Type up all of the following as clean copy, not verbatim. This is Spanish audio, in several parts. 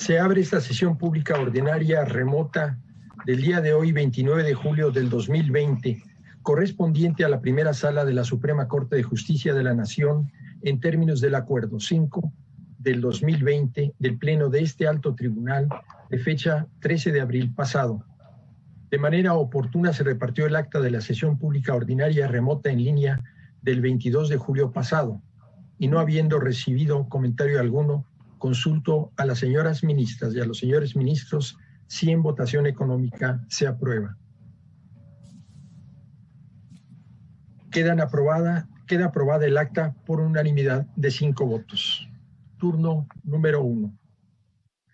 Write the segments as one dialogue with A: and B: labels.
A: Se abre esta sesión pública ordinaria remota del día de hoy, 29 de julio del 2020, correspondiente a la primera sala de la Suprema Corte de Justicia de la Nación, en términos del Acuerdo 5 del 2020 del Pleno de este Alto Tribunal, de fecha 13 de abril pasado. De manera oportuna se repartió el acta de la sesión pública ordinaria remota en línea del 22 de julio pasado, y no habiendo recibido comentario alguno, consulto a las señoras ministras y a los señores ministros si en votación económica se aprueba. Queda aprobada el acta por unanimidad de 5 votos. Turno número 1.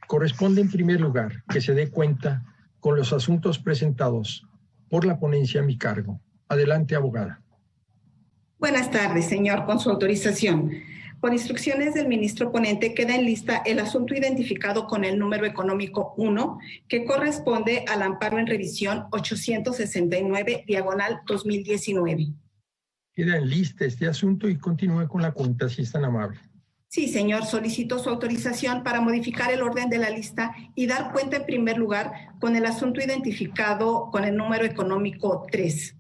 A: Corresponde en primer lugar que se dé cuenta con los asuntos presentados por la ponencia a mi cargo. Adelante, abogada.
B: Buenas tardes, señor. Con su autorización. Por instrucciones del ministro ponente, queda en lista el asunto identificado con el número económico 1, que corresponde al amparo en revisión 869/2019.
A: Queda en lista este asunto y continúe con la cuenta, si es tan amable.
B: Sí, señor. Solicito su autorización para modificar el orden de la lista y dar cuenta en primer lugar con el asunto identificado con el número económico 3.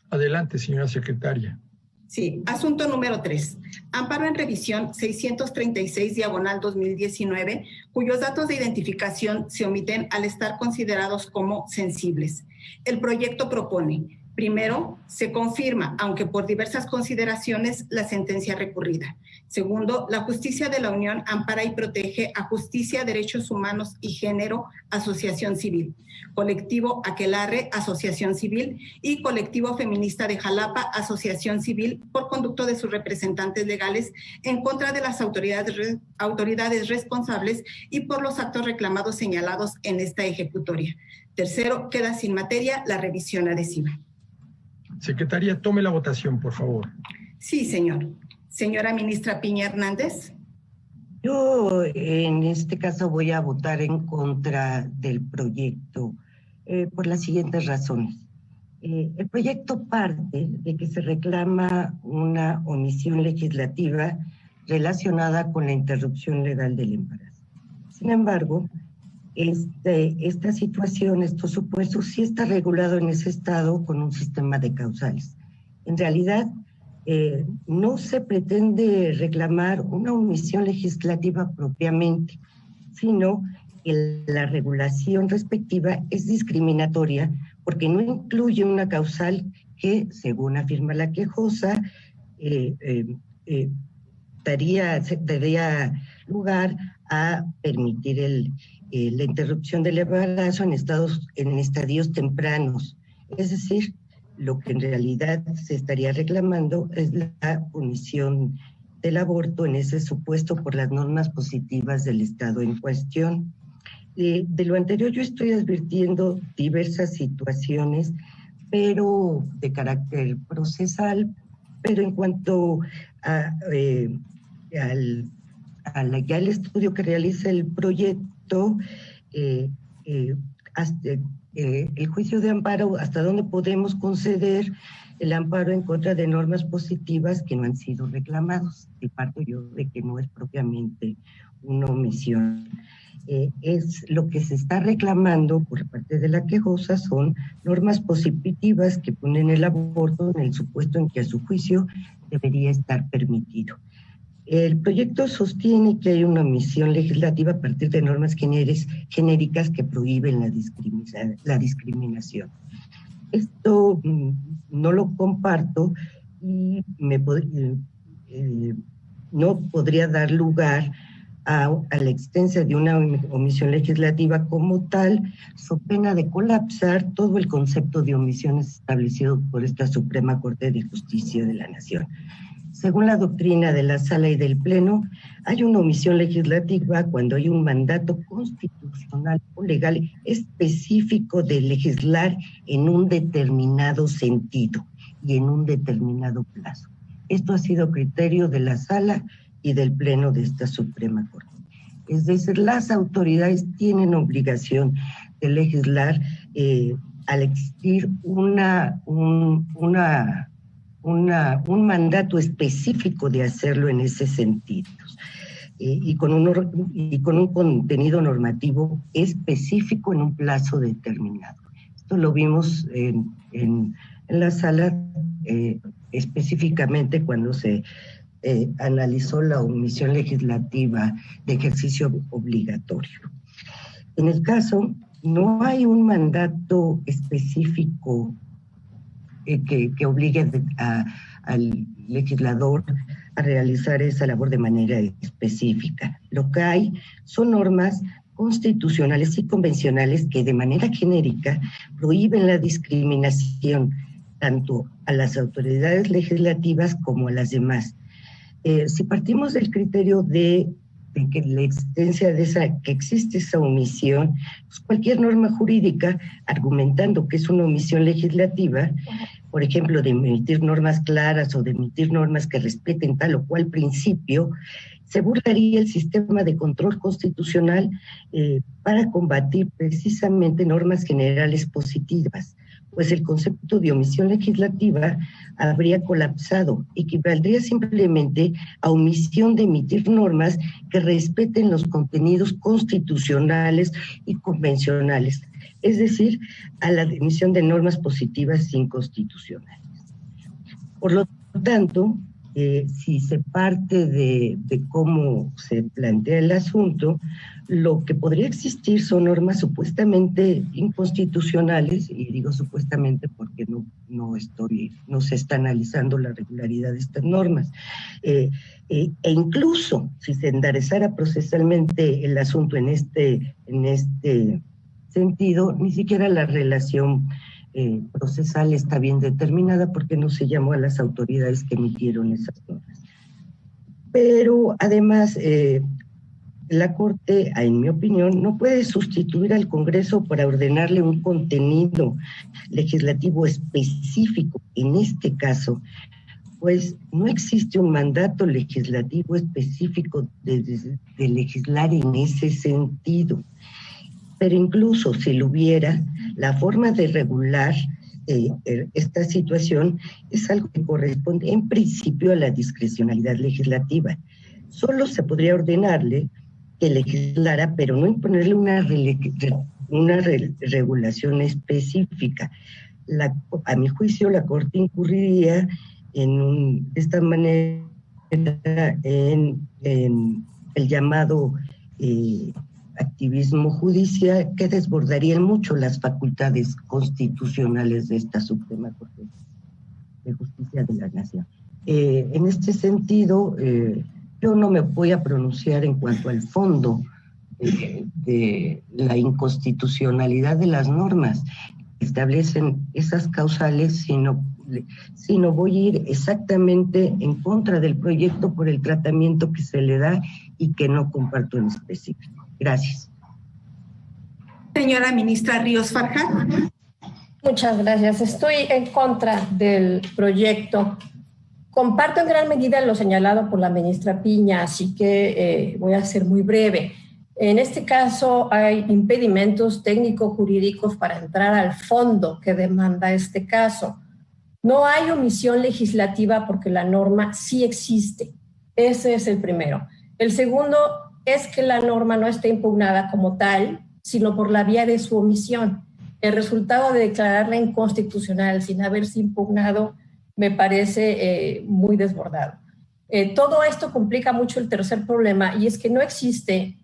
A: Adelante, señora secretaria.
B: Sí, asunto número 3. Amparo en revisión 636/2019, cuyos datos de identificación se omiten al estar considerados como sensibles. El proyecto propone: primero, se confirma, aunque por diversas consideraciones, la sentencia recurrida. Segundo, la Justicia de la Unión ampara y protege a Justicia, Derechos Humanos y Género, Asociación Civil, Colectivo Aquelarre, Asociación Civil, y Colectivo Feminista de Jalapa, Asociación Civil, por conducto de sus representantes legales en contra de las autoridades responsables y por los actos reclamados señalados en esta ejecutoria. Tercero, queda sin materia la revisión adhesiva.
A: Secretaria, tome la votación, por favor.
B: Sí, señor. Señora ministra Piña Hernández.
C: Yo en este caso voy a votar en contra del proyecto por las siguientes razones. El proyecto parte de que se reclama una omisión legislativa relacionada con la interrupción legal del embarazo. Sin embargo, esta situación, estos supuestos, sí está regulado en ese estado con un sistema de causales. En realidad, no se pretende reclamar una omisión legislativa propiamente, sino que la regulación respectiva es discriminatoria porque no incluye una causal que, según afirma la quejosa, daría lugar a permitir la interrupción del embarazo en estadios tempranos. Es decir, lo que en realidad se estaría reclamando es la omisión del aborto en ese supuesto por las normas positivas del estado en cuestión. De lo anterior yo estoy advirtiendo diversas situaciones, pero de carácter procesal, pero en cuanto al estudio que realiza el proyecto, el juicio de amparo, hasta dónde podemos conceder el amparo en contra de normas positivas que no han sido reclamados. Y parto yo de que no es propiamente una omisión. Es lo que se está reclamando por parte de la quejosa son normas positivas que ponen el aborto en el supuesto en que a su juicio debería estar permitido. El proyecto sostiene que hay una omisión legislativa a partir de normas genéricas que prohíben la discriminación. Esto no lo comparto y no podría dar lugar a la existencia de una omisión legislativa como tal, so pena de colapsar todo el concepto de omisiones establecido por esta Suprema Corte de Justicia de la Nación. Según la doctrina de la Sala y del Pleno, hay una omisión legislativa cuando hay un mandato constitucional o legal específico de legislar en un determinado sentido y en un determinado plazo. Esto ha sido criterio de la Sala y del Pleno de esta Suprema Corte. Es decir, las autoridades tienen obligación de legislar al existir un mandato específico de hacerlo en ese sentido. y con un contenido normativo específico en un plazo determinado. Esto lo vimos en la sala específicamente cuando se analizó la omisión legislativa de ejercicio obligatorio. En el caso, no hay un mandato específico que obligue al legislador a realizar esa labor de manera específica. Lo que hay son normas constitucionales y convencionales que de manera genérica prohíben la discriminación tanto a las autoridades legislativas como a las demás. Si partimos del criterio de que la existencia de que existe esa omisión, pues cualquier norma jurídica argumentando que es una omisión legislativa, por ejemplo, de emitir normas claras o de emitir normas que respeten tal o cual principio, se burlaría el sistema de control constitucional para combatir precisamente normas generales positivas, pues el concepto de omisión legislativa habría colapsado, equivaldría simplemente a omisión de emitir normas que respeten los contenidos constitucionales y convencionales, es decir, a la emisión de normas positivas inconstitucionales. Por lo tanto, si se parte de cómo se plantea el asunto, lo que podría existir son normas supuestamente inconstitucionales, y digo supuestamente porque no se está analizando la regularidad de estas normas, e incluso si se enderezara procesalmente el asunto en este sentido, ni siquiera la relación procesal está bien determinada porque no se llamó a las autoridades que emitieron esas normas. Pero además, la Corte, en mi opinión, no puede sustituir al Congreso para ordenarle un contenido legislativo específico. En este caso, pues no existe un mandato legislativo específico de legislar en ese sentido. Pero incluso si lo hubiera, la forma de regular esta situación es algo que corresponde en principio a la discrecionalidad legislativa. Solo se podría ordenarle que legislara, pero no imponerle una regulación específica. A mi juicio, la Corte incurriría de esta manera en el llamado activismo judicial, que desbordaría mucho las facultades constitucionales de esta Suprema Corte de Justicia de la Nación. En este sentido, yo no me voy a pronunciar en cuanto al fondo de la inconstitucionalidad de las normas que establecen esas causales, sino voy a ir exactamente en contra del proyecto por el tratamiento que se le da y que no comparto en específico. Gracias.
B: Señora ministra Ríos Farjat.
D: Muchas gracias. Estoy en contra del proyecto. Comparto en gran medida lo señalado por la ministra Piña, así que voy a ser muy breve. En este caso hay impedimentos técnico-jurídicos para entrar al fondo que demanda este caso. No hay omisión legislativa porque la norma sí existe. Ese es el primero. El segundo es que la norma no está impugnada como tal, sino por la vía de su omisión. El resultado de declararla inconstitucional sin haberse impugnado me parece muy desbordado. Todo esto complica mucho el tercer problema, y es que no existe,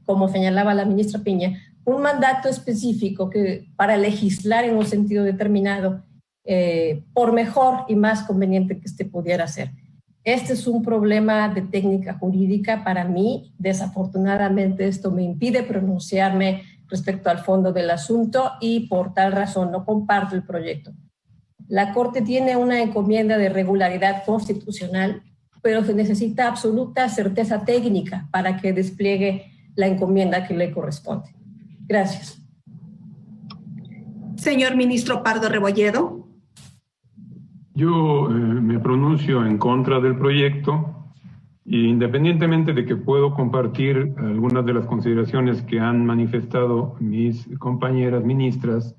D: como señalaba la ministra Piña, un mandato específico para legislar en un sentido determinado, por mejor y más conveniente que este pudiera ser. Este es un problema de técnica jurídica para mí. Desafortunadamente esto me impide pronunciarme respecto al fondo del asunto y por tal razón no comparto el proyecto. La Corte tiene una encomienda de regularidad constitucional, pero se necesita absoluta certeza técnica para que despliegue la encomienda que le corresponde. Gracias.
B: Señor ministro Pardo Rebolledo.
E: Yo me pronuncio en contra del proyecto, e independientemente de que puedo compartir algunas de las consideraciones que han manifestado mis compañeras ministras,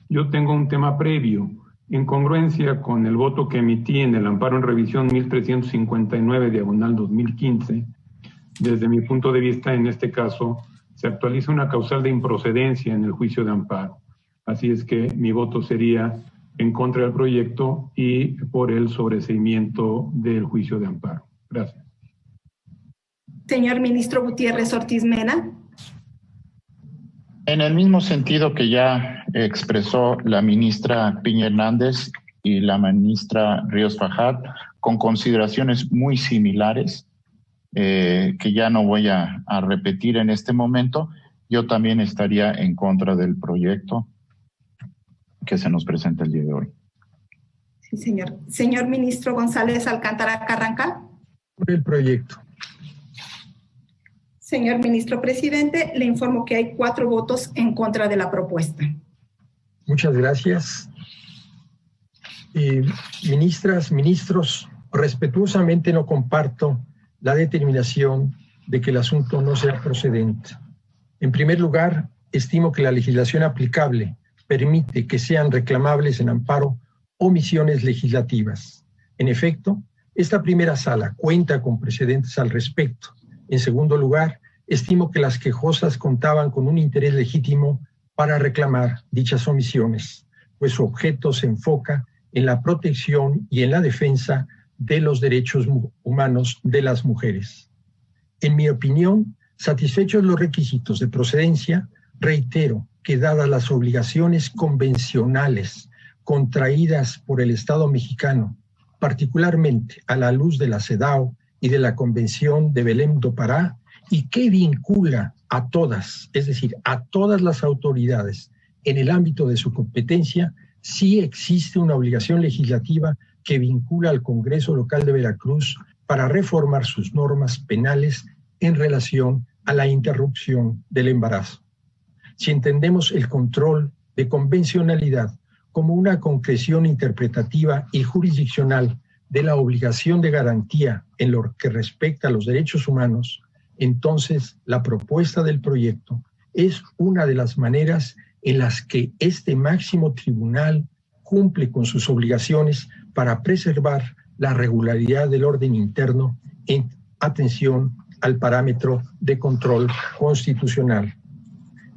E: yo tengo un tema previo. En congruencia con el voto que emití en el amparo en revisión 1359/2015, desde mi punto de vista, en este caso, se actualiza una causal de improcedencia en el juicio de amparo. Así es que mi voto sería en contra del proyecto y por el sobreseimiento del juicio de amparo. Gracias.
B: Señor ministro Gutiérrez Ortiz Mena.
F: En el mismo sentido que ya expresó la ministra Piña Hernández y la ministra Ríos Fajad, con consideraciones muy similares, que ya no voy a repetir en este momento, yo también estaría en contra del proyecto que se nos presenta el día de hoy.
B: Sí, señor. Señor ministro González Alcántara Carrancal.
A: Por el proyecto.
B: Señor ministro presidente, le informo que hay 4 votos en contra de la propuesta.
A: Muchas gracias. Ministras, ministros, respetuosamente no comparto la determinación de que el asunto no sea procedente. En primer lugar, estimo que la legislación aplicable permite que sean reclamables en amparo omisiones legislativas. En efecto, esta primera sala cuenta con precedentes al respecto. En segundo lugar, estimo que las quejosas contaban con un interés legítimo para reclamar dichas omisiones, pues su objeto se enfoca en la protección y en la defensa de los derechos humanos de las mujeres. En mi opinión, satisfechos los requisitos de procedencia, reitero que dadas las obligaciones convencionales contraídas por el Estado mexicano, particularmente a la luz de la CEDAW y de la Convención de Belém do Pará, y que vincula a todas, es decir, a todas las autoridades en el ámbito de su competencia, sí existe una obligación legislativa que vincula al Congreso Local de Veracruz para reformar sus normas penales en relación a la interrupción del embarazo. Si entendemos el control de convencionalidad como una concreción interpretativa y jurisdiccional de la obligación de garantía en lo que respecta a los derechos humanos, entonces la propuesta del proyecto es una de las maneras en las que este máximo tribunal cumple con sus obligaciones para preservar la regularidad del orden interno en atención al parámetro de control constitucional.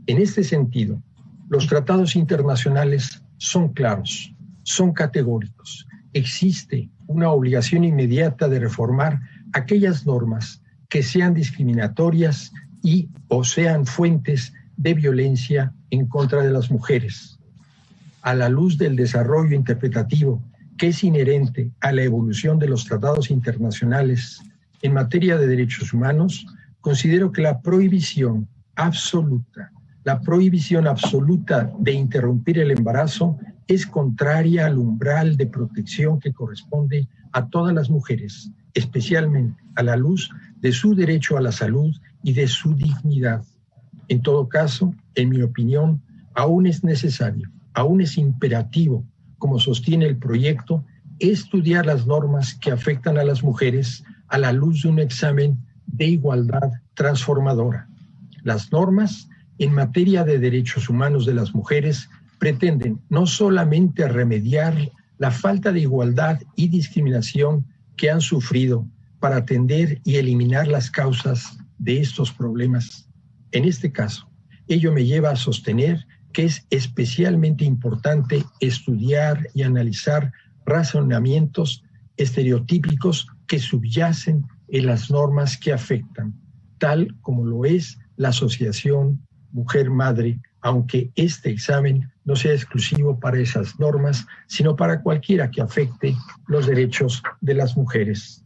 A: En este sentido, los tratados internacionales son claros, son categóricos. Existe una obligación inmediata de reformar aquellas normas que sean discriminatorias y o sean fuentes de violencia en contra de las mujeres. A la luz del desarrollo interpretativo que es inherente a la evolución de los tratados internacionales en materia de derechos humanos, considero que la prohibición absoluta de interrumpir el embarazo es contraria al umbral de protección que corresponde a todas las mujeres, especialmente a la luz de su derecho a la salud y de su dignidad. En todo caso, en mi opinión, aún es necesario, aún es imperativo, como sostiene el proyecto, estudiar las normas que afectan a las mujeres a la luz de un examen de igualdad transformadora. Las normas en materia de derechos humanos de las mujeres pretenden no solamente remediar la falta de igualdad y discriminación que han sufrido para atender y eliminar las causas de estos problemas. En este caso, ello me lleva a sostener que es especialmente importante estudiar y analizar razonamientos estereotípicos que subyacen en las normas que afectan, tal como lo es la asociación mujer-madre, aunque este examen no sea exclusivo para esas normas, sino para cualquiera que afecte los derechos de las mujeres.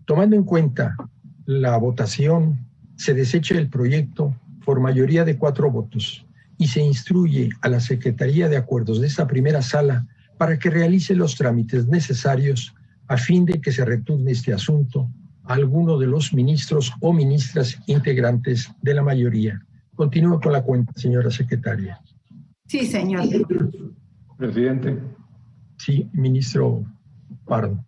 A: Tomando en cuenta la votación, se desecha el proyecto por mayoría de 4 votos y se instruye a la Secretaría de Acuerdos de esta primera sala para que realice los trámites necesarios a fin de que se retorne este asunto a alguno de los ministros o ministras integrantes de la mayoría. Continúo con la cuenta, señora secretaria.
B: Sí, señor.
E: Presidente.
A: Sí, ministro Pardo.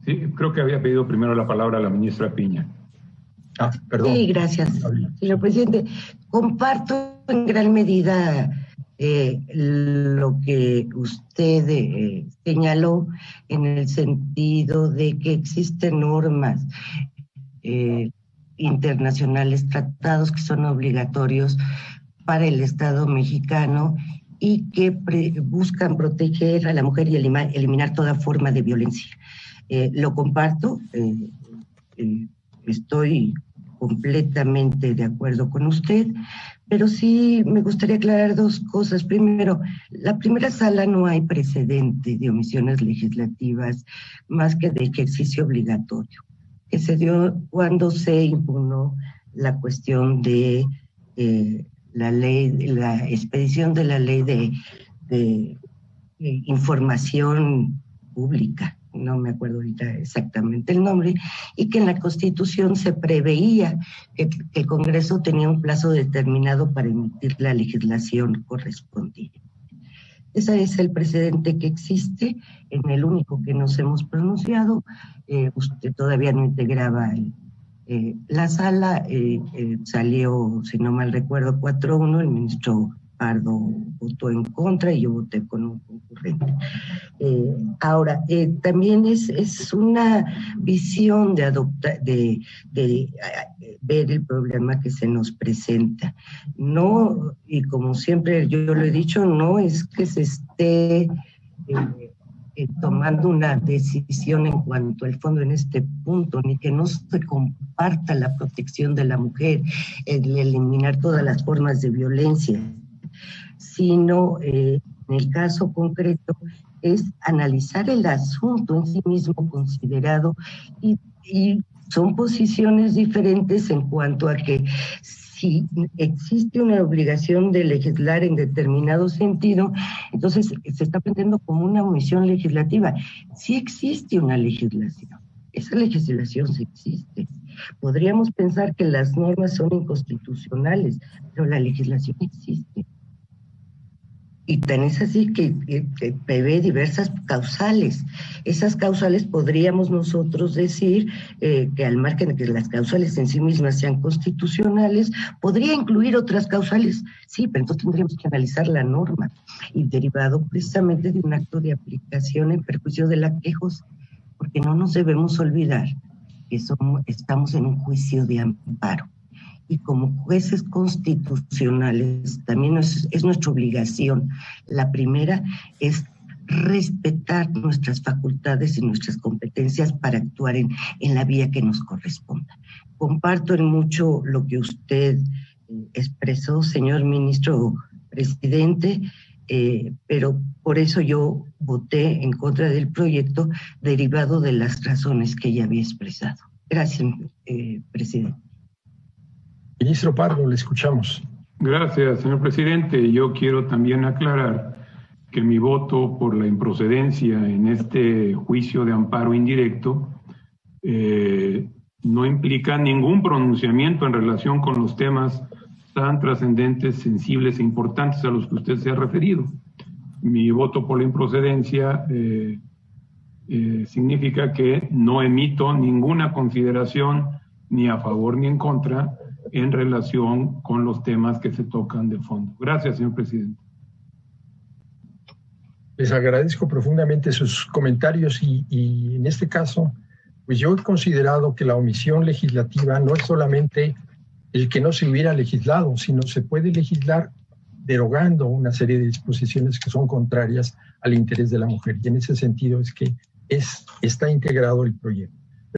E: Sí, creo que había pedido primero la palabra la ministra Piña.
A: Ah, perdón.
C: Sí, gracias, señor presidente. Comparto en gran medida lo que usted señaló en el sentido de que existen normas internacionales, tratados que son obligatorios para el Estado mexicano y que buscan proteger a la mujer y eliminar toda forma de violencia. Lo comparto, estoy completamente de acuerdo con usted, pero sí me gustaría aclarar dos cosas. Primero, la primera sala no hay precedente de omisiones legislativas más que de ejercicio obligatorio, que se dio cuando se impugnó la cuestión de la ley, la expedición de la ley de información pública, no me acuerdo ahorita exactamente el nombre, y que en la Constitución se preveía que el Congreso tenía un plazo determinado para emitir la legislación correspondiente. Ese es el precedente que existe, en el único que nos hemos pronunciado. Usted todavía no integraba la sala, salió, si no mal recuerdo, 4-1, el ministro Pardo votó en contra y yo voté con un concurrente. Ahora, también es una visión de ver el problema que se nos presenta. No, y como siempre yo lo he dicho, no es que se esté tomando una decisión en cuanto al fondo en este punto, ni que no se comparta la protección de la mujer, el eliminar todas las formas de violencia, sino en el caso concreto es analizar el asunto en sí mismo considerado y son posiciones diferentes en cuanto a que si existe una obligación de legislar en determinado sentido, entonces se está planteando como una omisión legislativa. Sí existe una legislación, esa legislación sí existe. Podríamos pensar que las normas son inconstitucionales, pero la legislación existe. Y tan es así que prevé diversas causales. Esas causales podríamos nosotros decir que al margen de que las causales en sí mismas sean constitucionales, podría incluir otras causales. Sí, pero entonces tendríamos que analizar la norma y derivado precisamente de un acto de aplicación en perjuicio de la quejos, porque no nos debemos olvidar que estamos en un juicio de amparo. Y como jueces constitucionales también es nuestra obligación. La primera es respetar nuestras facultades y nuestras competencias para actuar en la vía que nos corresponda. Comparto en mucho lo que usted expresó, señor ministro presidente, pero por eso yo voté en contra del proyecto derivado de las razones que ya había expresado. Gracias, presidente.
A: Ministro Pardo, le escuchamos.
E: Gracias, señor presidente. Yo quiero también aclarar que mi voto por la improcedencia en este juicio de amparo indirecto no implica ningún pronunciamiento en relación con los temas tan trascendentes, sensibles e importantes a los que usted se ha referido. Mi voto por la improcedencia significa que no emito ninguna consideración ni a favor ni en contra en relación con los temas que se tocan de fondo. Gracias, señor presidente.
A: Les agradezco profundamente sus comentarios y en este caso, pues yo he considerado que la omisión legislativa no es solamente el que no se hubiera legislado, sino se puede legislar derogando una serie de disposiciones que son contrarias al interés de la mujer. Y en ese sentido es que está integrado el proyecto.